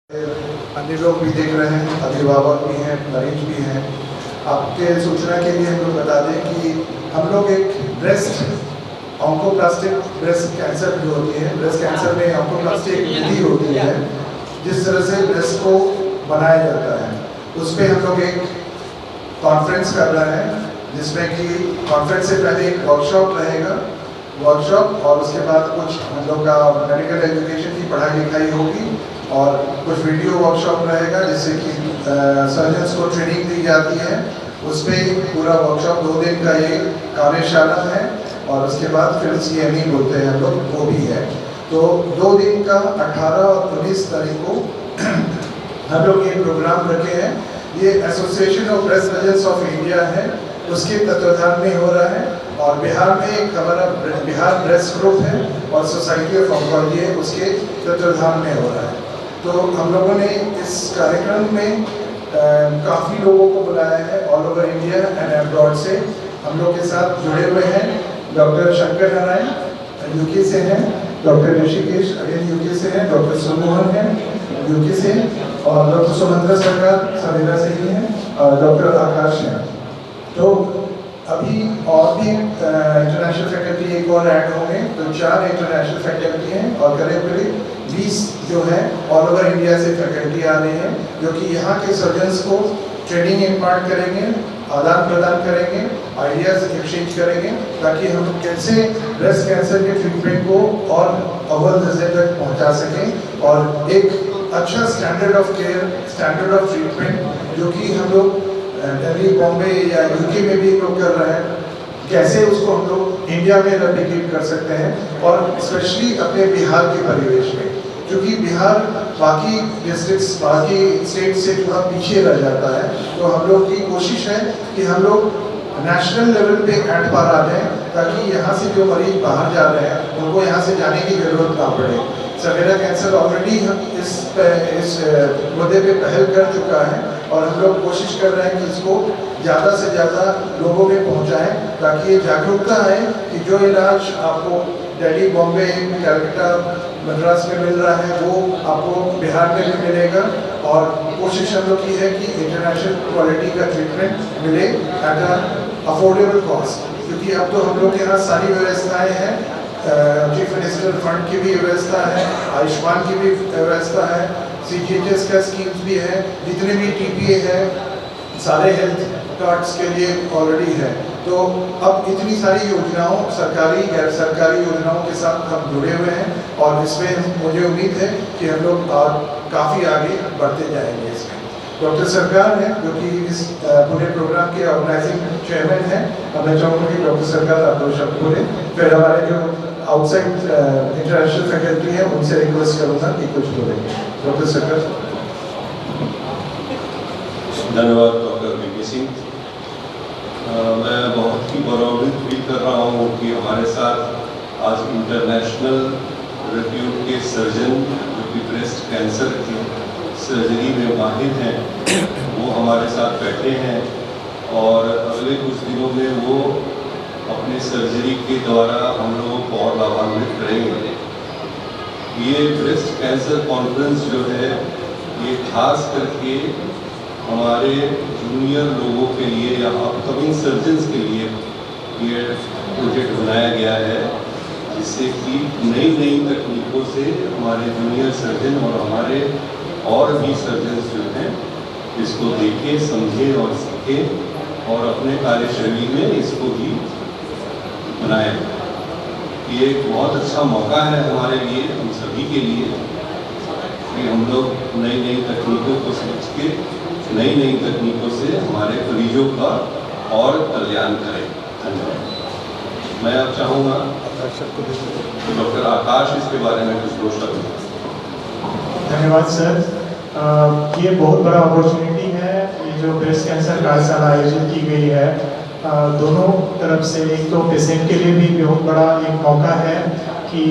अन्य लोग भी देख रहे हैं, अभिभावक भी हैं, मरीज भी हैं। आपके सूचना के लिए हम लोग बता दें कि हम लोग एक ब्रेस्ट ऑन्कोप्लास्टिक ब्रेस्ट कैंसर जो होती है, ब्रेस्ट कैंसर में ऑन्कोप्लास्टिक विधि होती है जिस तरह से ब्रेस्ट को बनाया जाता है, उस पर हम लोग एक कॉन्फ्रेंस कर रहे हैं जिसमें कि कॉन्फ्रेंस से पहले एक वर्कशॉप रहेगा, वर्कशॉप और उसके बाद कुछ हम लोग का मेडिकल एजुकेशन की पढ़ाई लिखाई होगी और कुछ वीडियो वर्कशॉप रहेगा जिससे कि सर्जन्स को ट्रेनिंग दी जाती है। उसमें पूरा वर्कशॉप 2 दिन का ये कार्यशाला है और उसके बाद फिर CME बोलते हैं हम लोग, वो भी है। तो 2 दिन का 18 और 19 तारीख को हम लोग ये प्रोग्राम रखे हैं। ये association of breast surgeons of India है, उसके तत्वाधान में हो रहा है और बिहार में एक हमारा बिहार ब्रेस्ट ग्रुप है और सोसाइटी ऑफ ऑन्कोलॉजी है, उसके तत्वाधान में हो रहा है। तो हम लोगों ने इस कार्यक्रम में काफ़ी लोगों को बुलाया है all over India and abroad से। हम लोग के साथ जुड़े हुए हैं डॉक्टर शंकर नारायण यूके से हैं, डॉक्टर ऋषिकेश अगेन यूके से हैं, डॉक्टर सुमोहन हैं यूके से और डॉक्टर सुमंद्रा सरकार सवेरा से ही हैं और डॉक्टर आकाश हैं। तो अभी और भी इंटरनेशनल फैकल्टी एक और ऐड होंगे, तो 4 इंटरनेशनल फैकल्टी हैं और करीब 20 जो है ऑल ओवर इंडिया से फैकल्टी आ रहे हैं जो कि यहाँ के सर्जन्स को ट्रेनिंग इम्पार्ट करेंगे, आदान प्रदान करेंगे, आइडियाज एक्सचेंज करेंगे ताकि हम कैसे ब्रेस्ट कैंसर के ट्रीटमेंट को और अव्वल दर्जे तक पहुँचा सकें और एक अच्छा standard of care, standard of treatment जो कि हम लोग दिल्ली, बॉम्बे या यूके में भी लोग कर रहे हैं, कैसे उसको हम लोग इंडिया में रेप्लिकेट कर सकते हैं और स्पेशली अपने बिहार के परिवेश में, क्योंकि बिहार बाकी डिस्ट्रिक्ट्स, बाकी स्टेट से थोड़ा पीछे रह जाता है। तो हम लोग की कोशिश है कि हम लोग नेशनल लेवल पे एट पार आ जाएं ताकि यहाँ से जो मरीज बाहर जा रहे हैं उनको यहाँ से जाने की ज़रूरत ना पड़े। सवेरा कैंसर ऑलरेडी इस मुद्दे पे पहल कर चुका है और हम लोग कोशिश कर रहे हैं कि इसको ज़्यादा से ज़्यादा लोगों में पहुंचाएं ताकि ये जागरूकता है कि जो इलाज आपको दिल्ली, बॉम्बे, कलकत्ता, मद्रास में मिल रहा है वो आपको बिहार में भी मिलेगा और कोशिश हम लोग की है कि इंटरनेशनल क्वालिटी का ट्रीटमेंट मिले एट अ अफोर्डेबल कॉस्ट, क्योंकि अब तो हम लोग के यहाँ सारी व्यवस्थाएँ हैं, चीफ मिनिस्टर फंड की भी व्यवस्था है, आयुष्मान की भी व्यवस्था है, CGHS का स्कीम्स भी है, जितने भी TPA है सारे हेल्थ कार्ड्स के लिए ऑलरेडी है। तो अब इतनी सारी योजनाओं, सरकारी गैर सरकारी योजनाओं के साथ हम जुड़े हुए हैं और इसमें मुझे उम्मीद है कि हम लोग काफ़ी आगे बढ़ते जाएंगे। इसमें डॉक्टर सरकार हैं जो कि इस पूरे प्रोग्राम के ऑर्गेनाइजिंग चेयरमैन हैं, और मैं चाहूँगा कि डॉक्टर सरकार आप 2 शब्द बोलें, फिर हमारे जो आउटसाइड इंटरनेशनल फैकल्टी है उनसे रिक्वेस्ट करूँगा कि कुछ बोलेंगे। डॉक्टर सरकार। धन्यवाद डॉक्टर VK सिंह। मैं बहुत ही गौरवित फील कर रहा हूँ कि हमारे साथ आज इंटरनेशनल रिप्यूट के सर्जन जो कि ब्रेस्ट कैंसर की सर्जरी में माहिर हैं वो हमारे साथ बैठे हैं और अगले कुछ दिनों में वो अपने सर्जरी के द्वारा हम लोगों को और लाभान्वित करेंगे। ये ब्रेस्ट कैंसर कॉन्फ्रेंस जो है ये खास करके हमारे जूनियर लोगों के लिए या अपकमिंग सर्जन्स के लिए ये प्रोजेक्ट बनाया गया है जिससे कि नई तकनीकों से हमारे जूनियर सर्जन और हमारे और भी सर्जन्स जो हैं इसको देखें, समझें और सीखें और अपने कार्यशैली में इसको भी बनाएं। ये एक बहुत अच्छा मौका है हमारे लिए, हम सभी के लिए, कि हम लोग नई तकनीकों को समझ के नई तकनीकों से हमारे मरीजों का और कल्याण करें। धन्यवाद। मैं अब चाहूँगा डॉक्टर आकाश इसके बारे में कुछ 2 शब्द। धन्यवाद सर। ये बहुत बड़ा अपॉर्चुनिटी है, ये जो ब्रेस्ट कैंसर कार्यशाला आयोजित की गई है दोनों तरफ से। एक तो पेशेंट के लिए भी बहुत बड़ा एक मौका है कि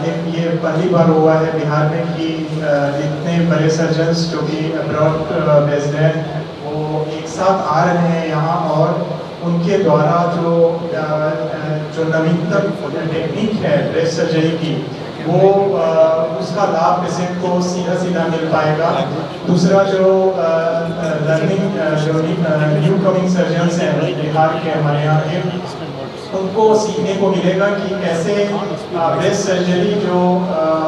एक ये पहली बार हुआ है बिहार में कि इतने बड़े सर्जन्स जो कि अब्रॉड बेस्ड हैं वो एक साथ आ रहे हैं यहाँ और उनके द्वारा जो नवीनतम टेक्निक है ब्रेस्ट सर्जरी की वो उसका लाभ पेशेंट को सीधा सीधा मिल पाएगा। दूसरा जो लर्निंग जो न्यू कमिंग सर्जन्स हैं बिहार के हमारे यहाँ के, उनको सीखने को मिलेगा कि कैसे ब्रेस्ट सर्जरी जो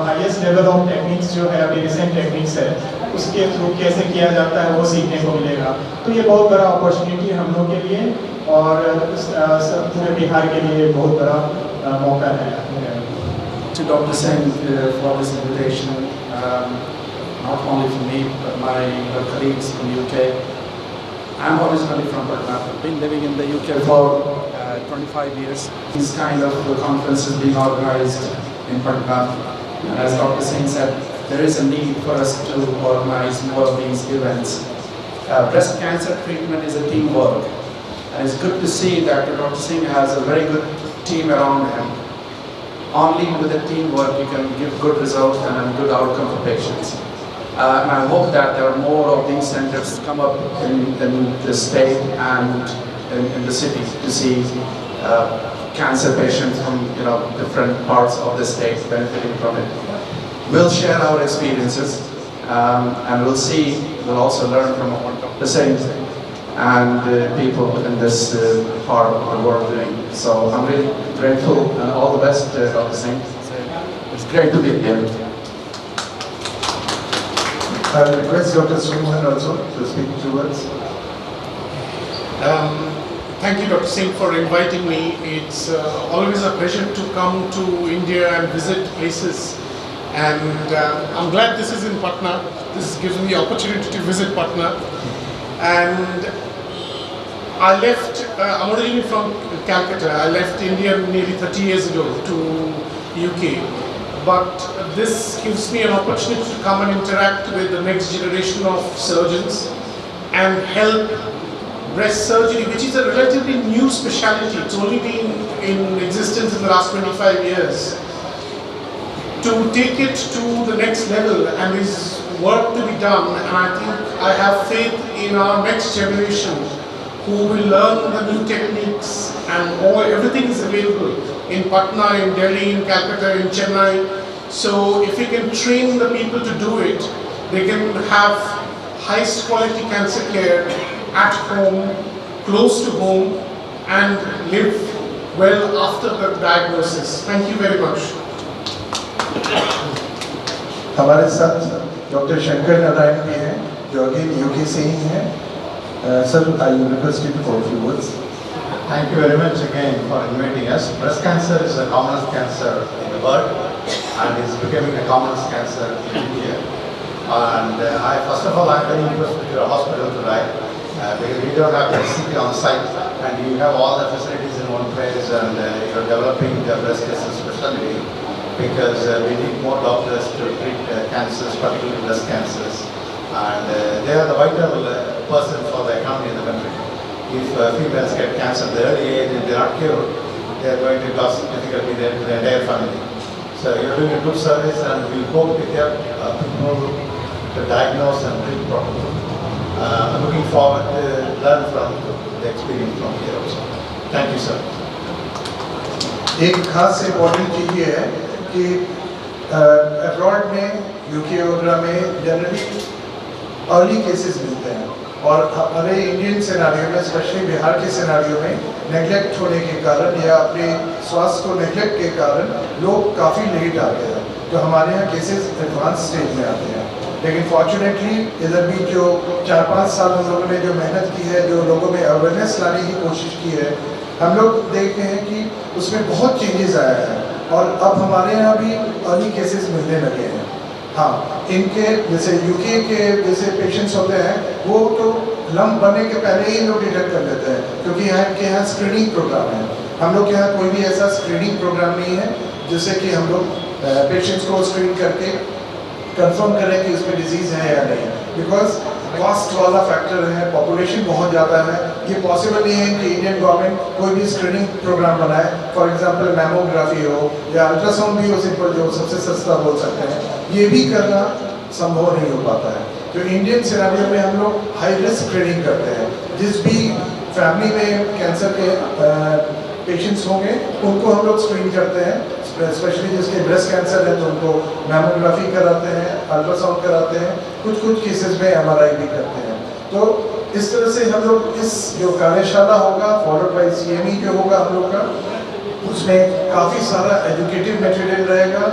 हाईएस्ट लेवल ऑफ टेक्निक्स जो है अभी रिसेंट टेक्निक्स है उसके थ्रू कैसे किया जाता है वो सीखने को मिलेगा। तो ये बहुत बड़ा अपॉर्चुनिटी हम लोग के लिए और पूरे बिहार के लिए बहुत बड़ा मौका है। To Dr. Singh for this invitation, not only for me but my colleagues from UK. I'm originally from Patna. I've been living in the UK for 25 years. These kind of conferences being organized in Patna. And as Dr. Singh said, there is a need for us to organize more of these events. Breast cancer treatment is a teamwork. And it's good to see that Dr. Singh has a very good team around him. Only with a teamwork you can give good results and a good outcome for patients. And I hope that there are more of these centers come up in the state and in the city to see cancer patients from different parts of the state benefiting from it. We'll share our experiences and we'll also learn from what the same and people in this part of the world doing. So I'm really grateful and all the best, Dr. Singh. It's great to be here. I will request Dr. Srimohan also to speak two words. Thank you, Dr. Singh, for inviting me. It's always a pleasure to come to India and visit places. And I'm glad this is in Patna. This gives me the opportunity to visit Patna. And I left, I'm originally from Calcutta. I left India nearly 30 years ago to UK. But this gives me an opportunity to come and interact with the next generation of surgeons and help breast surgery, which is a relatively new specialty. It's only been in existence in the last 25 years. To take it to the next level, and there's work to be done, and I think I have faith in our next generation who will learn the new techniques, and everything is available in Patna, in Delhi, in Calcutta, in Chennai. So if we can train the people to do it, they can have highest quality cancer care at home, close to home, and live well after the diagnosis. Thank you very much. हमारे साथ doctor Shankar Narayan भी हैं जो again UK से ही हैं। Sir, I will request you for a few words. Thank you very much again for inviting us. Breast cancer is the commonest cancer in the world and is becoming the commonest cancer in India. And first of all, I'm very impressed with your hospital tonight because we don't have electricity on site and you have all the facilities in one place and you're developing the breast cancer specialty because we need more doctors to treat cancers, particularly breast cancers. And they are the vital person for the economy in the country. If females get cancer at the early age and they are not cured, they are going to cause difficulty there to the entire family. So you are doing a good service and we hope to help people to diagnose and treat properly. I'm looking forward to learn from the experience from here also. Thank you, sir. एक खास important चीज़ ये है कि abroad में UK वगैरह में generally early cases मिलते हैं और हमारे इंडियन सिनारियो में स्पेशली बिहार के सिनारियो में नेगलेक्ट होने के कारण या अपने स्वास्थ्य को नेगलेक्ट के कारण लोग काफ़ी लेट आते हैं तो हमारे यहाँ केसेस एडवांस स्टेज में आते हैं। लेकिन फॉर्चुनेटली इधर भी जो 4-5 साल हम लोगों ने जो मेहनत की है, जो लोगों में अवेयरनेस लाने की कोशिश की है, हम लोग देखते हैं कि उसमें बहुत चेंजेस आया है और अब हमारे यहाँ भी अर्ली केसेस मिलने लगे हैं। हाँ, इनके जैसे यूके के जैसे पेशेंट्स होते हैं वो तो लंप बनने के पहले ही लोग डिटेक्ट कर लेते हैं क्योंकि यहाँ के यहाँ स्क्रीनिंग प्रोग्राम है। हम लोग के यहाँ कोई भी ऐसा स्क्रीनिंग प्रोग्राम नहीं है जिससे कि हम लोग पेशेंट्स को स्क्रीन करके कंफर्म करें कि उसमें डिजीज़ है या नहीं, बिकॉज कॉस्ट वाला फैक्टर है, पॉपुलेशन बहुत ज़्यादा है। ये पॉसिबल नहीं है कि इंडियन गवर्नमेंट कोई भी स्क्रीनिंग प्रोग्राम बनाए, फॉर एग्जांपल मैमोग्राफी हो या अल्ट्रासाउंड भी हो, सिंपल जो सबसे सस्ता बोल सकते हैं, ये भी करना संभव नहीं हो पाता है। तो इंडियन सिनेरियो में हम लोग हाई रिस्क स्क्रीनिंग करते हैं। जिस भी फैमिली में कैंसर के पेशेंट्स होंगे उनको हम लोग स्क्रीन करते हैं स्पेशली जिसके ब्रेस्ट कैंसर है तो उनको मैमोग्राफी कराते हैं, अल्ट्रासाउंड कराते हैं, कुछ केसेस में एमआरआई भी करते हैं। तो इस तरह से हम लोग इस जो कार्यशाला होगा फॉलोड बाय सीएमई जो होगा हम लोग का, उसमें काफ़ी सारा एजुकेटिव मटेरियल रहेगा।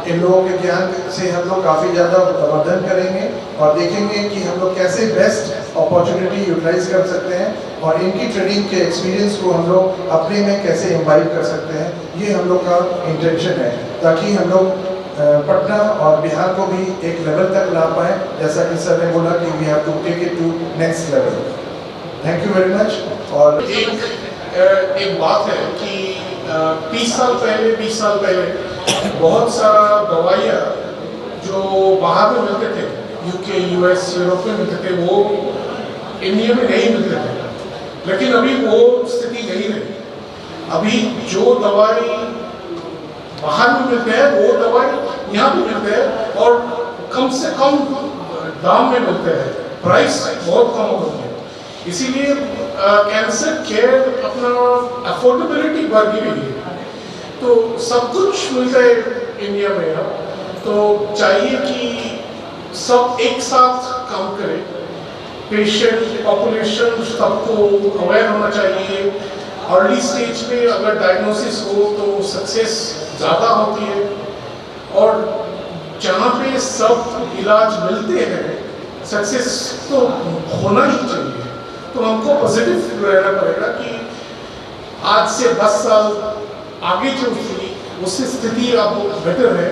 इन लोगों के ज्ञान से हम लोग काफ़ी ज़्यादा वर्धन करेंगे और देखेंगे कि हम लोग कैसे बेस्ट अपॉर्चुनिटी यूटिलाइज कर सकते हैं और इनकी ट्रेनिंग के एक्सपीरियंस को हम लोग अपने में कैसे इम्बाइब कर सकते हैं। ये हम लोग का इंटेंशन है, ताकि हम लोग पटना और बिहार को भी एक लेवल तक ला पाएँ, जैसा कि सर ने बोला कि we have to take it to next level. Thank you very much. और एक बात है कि 20 साल पहले बहुत सारा दवाइयाँ जो बाहर में मिलते थे, यूके, यूएस, यूरोप में मिलते थे, वो इंडिया में नहीं मिलते थे। लेकिन अभी वो स्थिति नहीं रही। अभी जो दवाई बाहर में मिलते हैं वो दवाई यहाँ भी मिलते हैं और कम से कम दाम में मिलते हैं, प्राइस बहुत कम हो गई है। इसीलिए कैंसर केयर अपना अफोर्डेबिलिटी बढ़ गई है। तो सब कुछ मिलता है इंडिया में अब, तो चाहिए कि सब एक साथ काम करें। पेशेंट पॉपुलेशन सबको अवेयर होना चाहिए। अर्ली स्टेज पे अगर डायग्नोसिस हो तो सक्सेस ज़्यादा होती है, और जहाँ पे सब इलाज मिलते हैं सक्सेस तो होना ही चाहिए। तो हमको पॉजिटिव रहना पड़ेगा कि आज से 10 साल आगे जो थी उससे स्थिति अब बेटर है,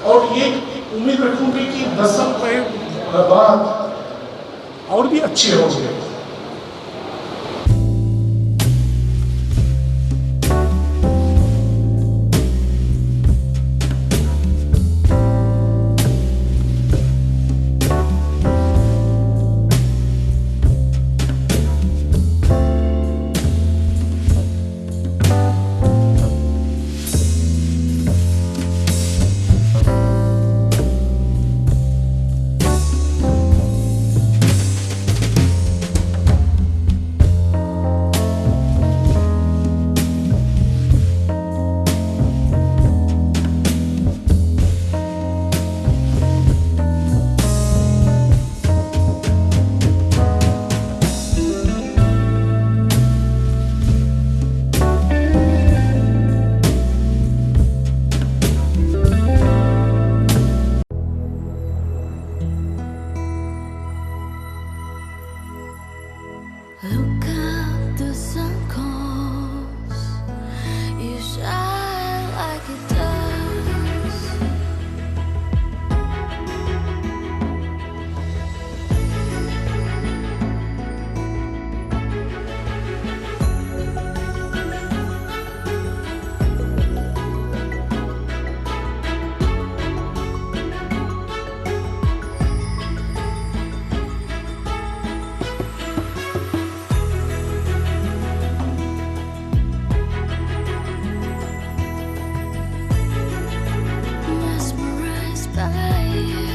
और ये उम्मीद रखूंगी कि 10 साल बाद और भी अच्छे होंगे। Look up, the sun comes. You shine like it does. Mesmerized by you.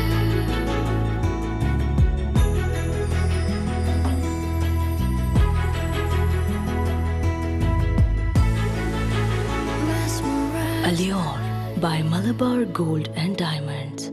Mesmerized. Allure by Malabar Gold and Diamonds.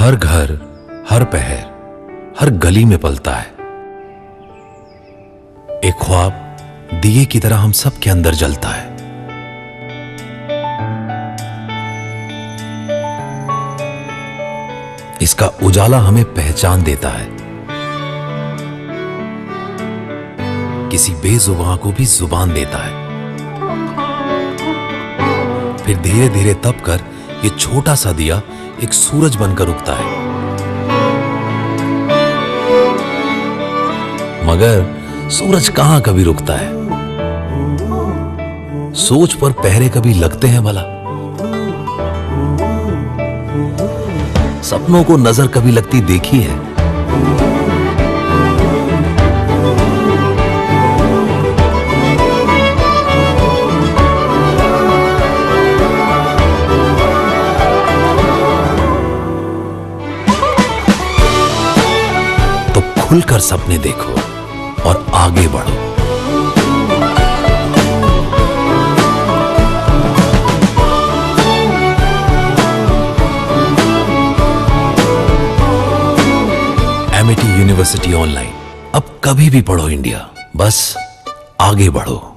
हर घर, हर पहर, हर गली में पलता है एक ख्वाब, दिए की तरह हम सब के अंदर जलता है। इसका उजाला हमें पहचान देता है, किसी बेजुबान को भी जुबान देता है। फिर धीरे धीरे तप कर ये छोटा सा दिया एक सूरज बनकर उगता है। मगर सूरज कहां कभी रुकता है? सोच पर पहरे कभी लगते हैं भला? सपनों को नजर कभी लगती देखी है? तो खुलकर सपने देखो और आगे बढ़ो। एमिटी यूनिवर्सिटी ऑनलाइन, अब कभी भी पढ़ो इंडिया, बस आगे बढ़ो।